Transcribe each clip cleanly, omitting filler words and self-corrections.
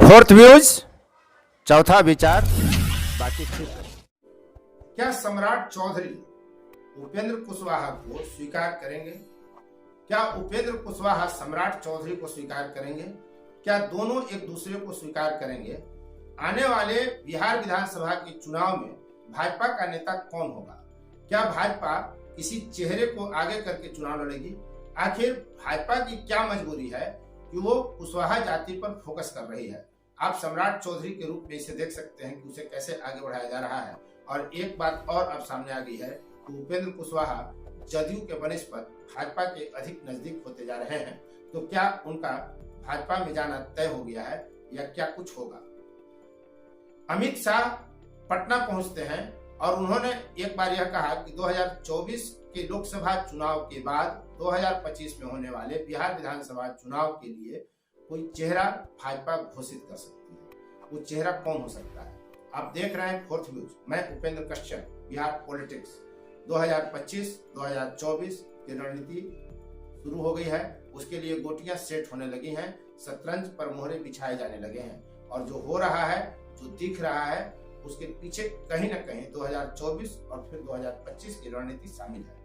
Fourth views, चौथा विचार, बाकी ठीक है। क्या सम्राट चौधरी उपेंद्र कुशवाहा को स्वीकार करेंगे? क्या उपेंद्र कुशवाहा सम्राट चौधरी को स्वीकार करेंगे? क्या दोनों एक दूसरे को स्वीकार करेंगे? आने वाले बिहार विधानसभा के चुनाव में भाजपा का नेता कौन होगा? क्या भाजपा किसी चेहरे को आगे करके चुनाव लड़ेगी? आखिर भाजपा की क्या मजबूरी है कि वो कुशवाहा जाति पर फोकस कर रही है? आप सम्राट चौधरी के रूप में इसे देख सकते हैं कि उसे कैसे आगे बढ़ाया जा रहा है। और एक बात और अब सामने आ गई है कि उपेंद्र कुशवाहा जदयू के बनस्पत भाजपा के अधिक नजदीक होते जा रहे हैं। तो क्या उनका भाजपा में जाना तय हो गया है या क्या कुछ होगा? अमित शाह पटना पहुंचते हैं और उन्होंने एक बार यह कहा कि 2024 के लोकसभा चुनाव के बाद 2025 में होने वाले बिहार विधानसभा चुनाव के लिए कोई चेहरा भाजपा घोषित कर सकती है। वो चेहरा कौन हो सकता है? आप देख रहे हैं फोर्थ व्यूज। मैं उपेंद्र कश्यप, बिहार पॉलिटिक्स। 2025-2024 की रणनीति शुरू हो गई है। उसके लिए गोटियां सेट होने लगी हैं, शतरंज पर मोहरे बिछाए जाने लगे हैं और जो हो रहा है, जो दिख रहा है, उसके पीछे कहीं ना कहीं 2024 और फिर 2025 की रणनीति शामिल है।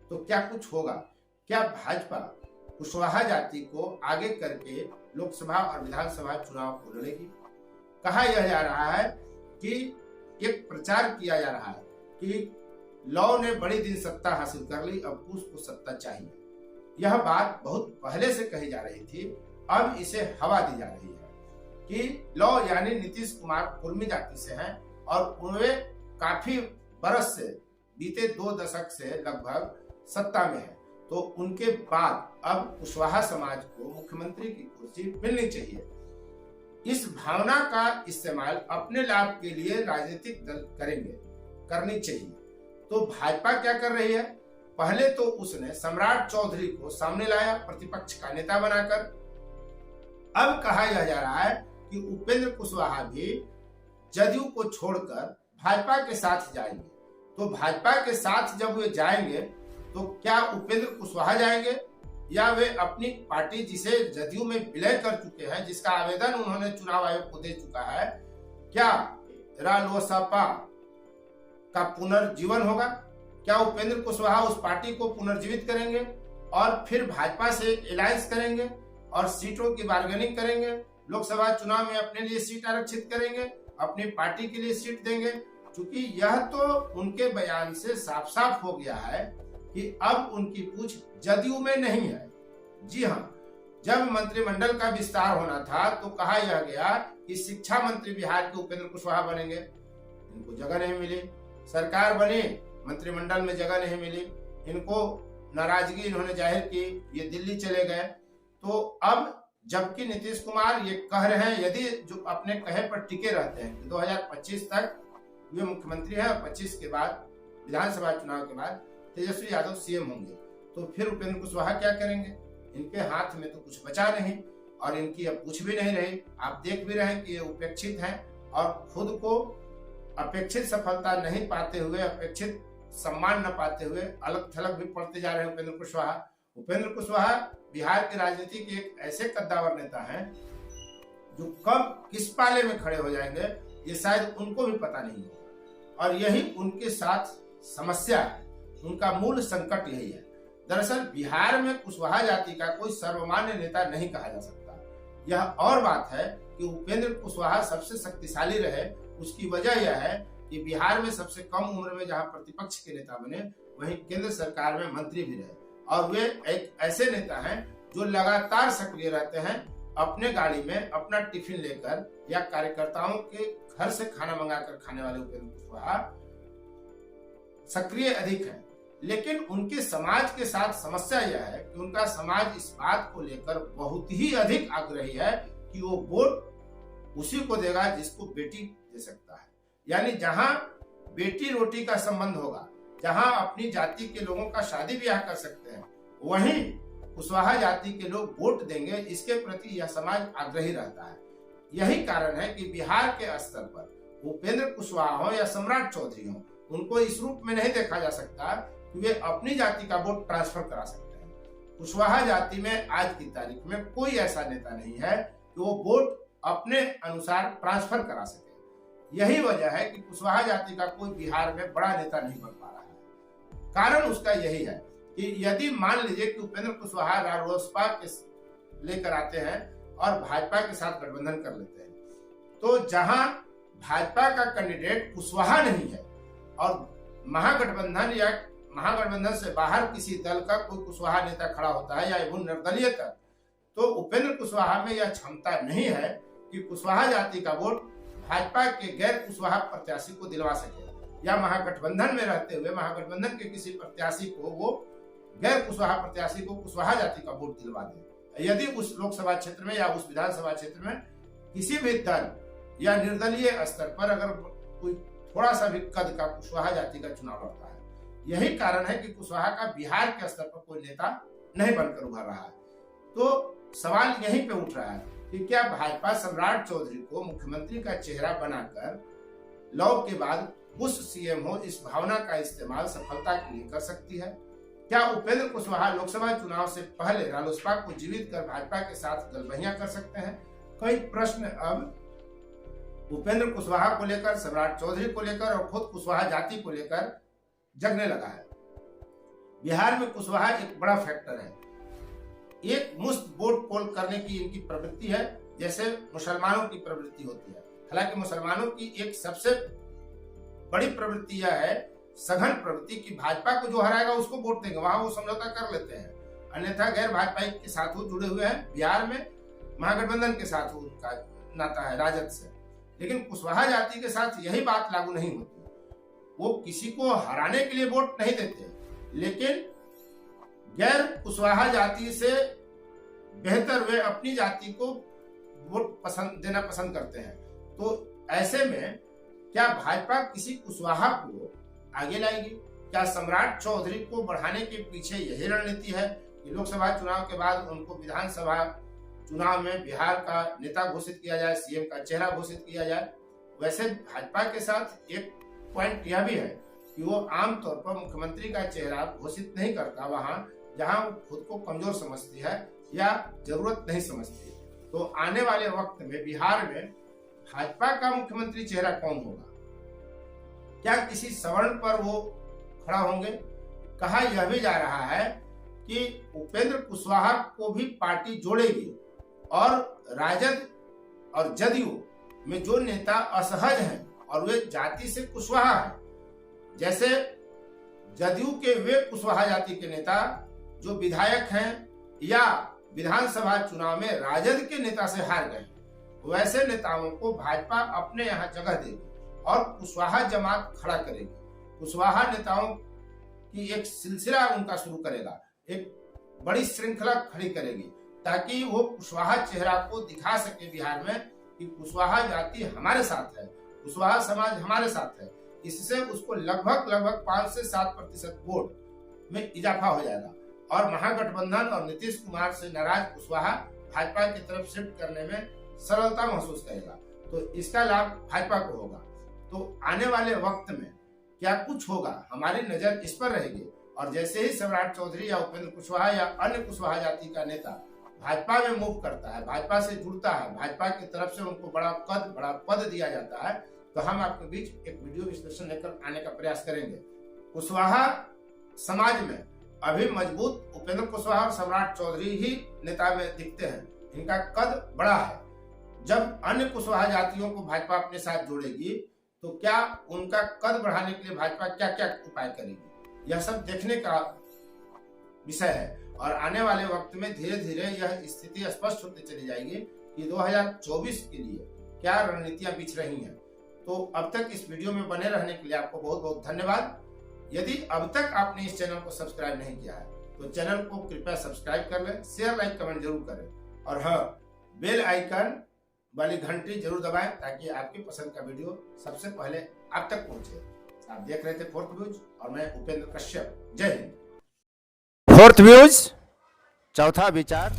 तो क्या कुछ होगा? क्या भाजपा कुशवाहा जाति को आगे करके लोकसभा और विधानसभा चुनाव को लड़ेगी? कहा यह जा रहा है कि एक प्रचार किया जा रहा है कि लौ ने बड़ी दिन सत्ता हासिल कर ली, अब उसको सत्ता चाहिए। यह बात बहुत पहले से कही जा रही थी, अब इसे हवा दी जा रही है कि लौ यानी नीतीश कुमार कुर्मी जाति से हैं और उन्हें काफी बरस से, बीते 2 दशक से लगभग सत्ता में है। तो उनके बाद अब कुशवाहा समाज को मुख्यमंत्री की कुर्सी मिलनी चाहिए। इस भावना का इस्तेमाल अपने लाभ के लिए राजनीतिक दल करनी चाहिए। तो भाजपा क्या कर रही है? पहले तो उसने सम्राट चौधरी को सामने लाया प्रतिपक्ष का नेता बनाकर। अब कहा यह जा रहा है कि उपेंद्र कुशवाहा भी जदयू को छोड़कर भाजपा के साथ जाएंगे। तो भाजपा के साथ जब वे जाएंगे तो क्या उपेंद्र कुशवाहा जाएंगे या वे अपनी पार्टी, जिसे जदयू में विलय कर चुके हैं, जिसका आवेदन उन्होंने चुनाव आयोग को दे चुका है, क्या रालोसपा का पुनर्जीवन होगा? क्या उपेंद्र कुशवाहा उस पार्टी को पुनर्जीवित करेंगे और फिर भाजपा से अलायंस करेंगे और सीटों की बार्गेनिंग करेंगे? लोकसभा चुनाव में अपने लिए सीट आरक्षित करेंगे, अपनी पार्टी के लिए सीट देंगे? क्योंकि यह तो उनके बयान से साफ साफ हो गया है कि अब उनकी पूछ जदयू में नहीं है। जी हाँ, जब मंत्रिमंडल का विस्तार होना था तो कहा यह गया कि शिक्षा मंत्री बिहार के उपेंद्र कुशवाहा बनेंगे। इनको जगह नहीं मिली, सरकार बनी, मंत्रिमंडल में जगह नहीं मिली, इनको नाराजगी इन्होंने जाहिर की, ये दिल्ली चले गए। तो अब जबकि नीतीश कुमार ये कह रहे हैं, यदि जो अपने कहे पर टिके रहते हैं कि 2025 तक वे मुख्यमंत्री हैं और 25 के बाद विधानसभा चुनाव के बाद तेजस्वी यादव सीएम होंगे, तो फिर उपेंद्र कुशवाहा क्या करेंगे? इनके हाथ में तो कुछ बचा नहीं और इनकी अब कुछ भी नहीं रही। आप देख भी रहे हैं कि ये उपेक्षित हैं और खुद को अपेक्षित सफलता नहीं पाते हुए, अपेक्षित सम्मान न पाते हुए अलग थलग भी पड़ते जा रहे हैं उपेंद्र कुशवाहा। उपेंद्र कुशवाहा बिहार की राजनीति के एक ऐसे कद्दावर नेता हैं जो कब किस पाले में खड़े हो जाएंगे ये शायद उनको भी पता नहीं होगा। और यही उनके साथ समस्या है, उनका मूल संकट यही है। दरअसल बिहार में कुशवाहा जाति का कोई सर्वमान्य नेता नहीं कहा जा सकता। यह और बात है कि उपेंद्र कुशवाहा सबसे शक्तिशाली रहे, उसकी वजह यह है कि बिहार में सबसे कम उम्र में जहां प्रतिपक्ष के नेता बने, वहीं केंद्र सरकार में मंत्री भी रहे और वे एक ऐसे नेता हैं जो लगातार सक्रिय रहते हैं, अपने गाड़ी में अपना टिफिन लेकर या कार्यकर्ताओं के घर से खाना मंगाकर खाने वाले उपेंद्र कुशवाहा सक्रिय अधिक है। लेकिन उनके समाज के साथ समस्या यह है कि उनका समाज इस बात को लेकर बहुत ही अधिक आग्रही है कि वो वोट उसी को देगा जिसको बेटी दे सकता है। यानी जहां बेटी रोटी का संबंध होगा, जहां अपनी जाति के लोगों का शादी ब्याह कर सकते हैं, वहीं कुशवाहा जाति के लोग वोट देंगे। इसके प्रति यह समाज आग्रही रहता है। यही कारण है कि बिहार के स्तर पर उपेंद्र कुशवाहा हो या सम्राट चौधरी हो, उनको इस रूप में नहीं देखा जा सकता कि वे अपनी जाति का वोट ट्रांसफर करा सकते हैं। कुशवाहा जाति में आज की तारीख में कोई ऐसा नेता नहीं है कि वो वोट अपने अनुसार ट्रांसफर करा सके। यही वजह है कि कुशवाहा जाति का कोई बिहार में बड़ा नेता नहीं बन पा रहा है। कारण उसका यही है कि यदि मान लीजिए कि उपेंद्र कुशवाहा रालोसपा के लेकर आते हैं और भाजपा के साथ गठबंधन कर लेते हैं, तो जहां भाजपा का कैंडिडेट कुशवाहा नहीं है और महागठबंधन से बाहर किसी दल का कोई कुशवाहा नेता खड़ा होता है या एवं निर्दलीय तक, तो उपेंद्र कुशवाहा में यह क्षमता नहीं है कि कुशवाहा जाति का वोट भाजपा के गैर कुशवाहा प्रत्याशी को दिलवा सके या महागठबंधन में रहते हुए महागठबंधन के किसी प्रत्याशी को वो गैर कुशवाहा प्रत्याशी को कुशवाहा जाति का वोट दिलवा दे। यदि उस लोकसभा क्षेत्र में या उस विधानसभा क्षेत्र में किसी भी दल या निर्दलीय स्तर पर अगर कोई थोड़ा सा भी कद का कुशवाहा जाति का चुनाव लड़ता है, यही कारण है कि कुशवाहा का बिहार के स्तर पर कोई नेता नहीं बनकर उभर रहा है। तो सवाल यहीं पे उठ रहा है कि क्या भाजपा सम्राट चौधरी को मुख्यमंत्री का चेहरा बनाकर लौ के बाद बुश सीएम हो, इस भावना का इस्तेमाल सफलता के लिए कर सकती है? क्या उपेंद्र कुशवाहा लोकसभा चुनाव से पहले रालोसपा को जीवित कर भाजपा के साथ गलबहियां कर सकते हैं? कई प्रश्न अब उपेंद्र कुशवाहा को लेकर, सम्राट चौधरी को लेकर और खुद कुशवाहा जाति को लेकर जगने लगा है। बिहार में कुशवाहा एक बड़ा फैक्टर है। एक मुश्त वोट पोल करने की इनकी प्रवृत्ति है, जैसे मुसलमानों की प्रवृत्ति होती है। हालांकि मुसलमानों की एक सबसे बड़ी प्रवृत्ति यह है, सघन प्रवृत्ति, की भाजपा को जो हराएगा उसको वोट देंगे, वहां वो समझौता कर लेते हैं। अन्यथा गैर भाजपाई के साथ वो जुड़े हुए हैं। बिहार में महागठबंधन के साथ उनका नाता है राजद से, लेकिन कुशवाहा जाति के साथ यही बात लागू नहीं होती। वो किसी को हराने के लिए वोट नहीं देते, लेकिन गैर कुशवाहा जाति से बेहतर वे अपनी जाति को वोट देना पसंद करते हैं। तो ऐसे में क्या भाजपा किसी कुशवाहा को आगे लाएगी? क्या सम्राट चौधरी को बढ़ाने के पीछे यही रणनीति है कि लोकसभा चुनाव के बाद उनको विधानसभा चुनाव में बिहार का नेता घोषित किया जाए, सीएम का चेहरा घोषित किया जाए? वैसे भाजपा के साथ एक पॉइंट यह भी है कि वो आमतौर पर मुख्यमंत्री का चेहरा घोषित नहीं करता वहां जहां वो खुद को कमजोर समझती है या जरूरत नहीं समझती। तो आने वाले वक्त में बिहार में भाजपा का मुख्यमंत्री चेहरा कौन होगा? क्या किसी सवर्ण पर वो खड़ा होंगे? कहा यह भी जा रहा है कि उपेंद्र कुशवाहा को भी पार्टी जोड़ेगी और राजद और जदयू में जो नेता असहज हैं और वे जाति से कुशवाहा है, जैसे जदयू के वे कुशवाहा जाति के नेता जो विधायक हैं या विधानसभा चुनाव में राजद के नेता से हार गए, वैसे नेताओं को भाजपा अपने यहाँ जगह देगी और कुशवाहा जमात खड़ा करेगी। कुशवाहा नेताओं की एक सिलसिला उनका शुरू करेगा, एक बड़ी श्रृंखला खड़ी करेगी, ताकि वो कुशवाहा चेहरा को दिखा सके बिहार में कि कुशवाहा जाति हमारे साथ है, कुशवाहा समाज हमारे साथ है। इससे उसको लगभग 5 से 7% वोट में इजाफा हो जाएगा और महागठबंधन और नीतीश कुमार से नाराज कुशवाहा भाजपा की तरफ शिफ्ट करने में सरलता महसूस करेगा। तो इसका लाभ भाजपा को होगा। तो आने वाले वक्त में क्या कुछ होगा, हमारी नजर इस पर रहेगी। और जैसे ही सम्राट चौधरी या उपेंद्र कुशवाहा या अन्य कुशवाहा जाति का नेता भाजपा में मूव करता है, भाजपा से जुड़ता है, भाजपा की तरफ से उनको बड़ा पद दिया जाता है, तो हम आपके बीच एक वीडियो विश्लेषण लेकर आने का प्रयास करेंगे। कुशवाहा समाज में अभी मजबूत उपेंद्र कुशवाहा और सम्राट चौधरी ही नेता में दिखते हैं। इनका कद बड़ा है। जब अन्य कुशवाहा जातियों को भाजपा अपने साथ जोड़ेगी तो क्या उनका कद बढ़ाने के लिए भाजपा क्या क्या उपाय करेगी, यह सब देखने का विषय है। और आने वाले वक्त में धीरे धीरे यह स्थिति स्पष्ट होती चली जाएगी कि 2024 के लिए क्या रणनीतियां बिछ रही हैं। तो अब तक इस वीडियो में बने रहने के लिए आपको बहुत बहुत धन्यवाद। यदि अब तक आपने इस चैनल को सब्सक्राइब नहीं किया है तो चैनल को कृपया सब्सक्राइब कर लें, शेयर लाइक कमेंट जरूर करें और हाँ, बेल आइकन वाली घंटी जरूर दबाएं ताकि आपकी पसंद का वीडियो सबसे पहले आप तक पहुंचे। आप देख रहे थे फोर्थ व्यूज और मैं उपेंद्र कश्यप। जय हिंद। फोर्थ व्यूज, चौथा विचार।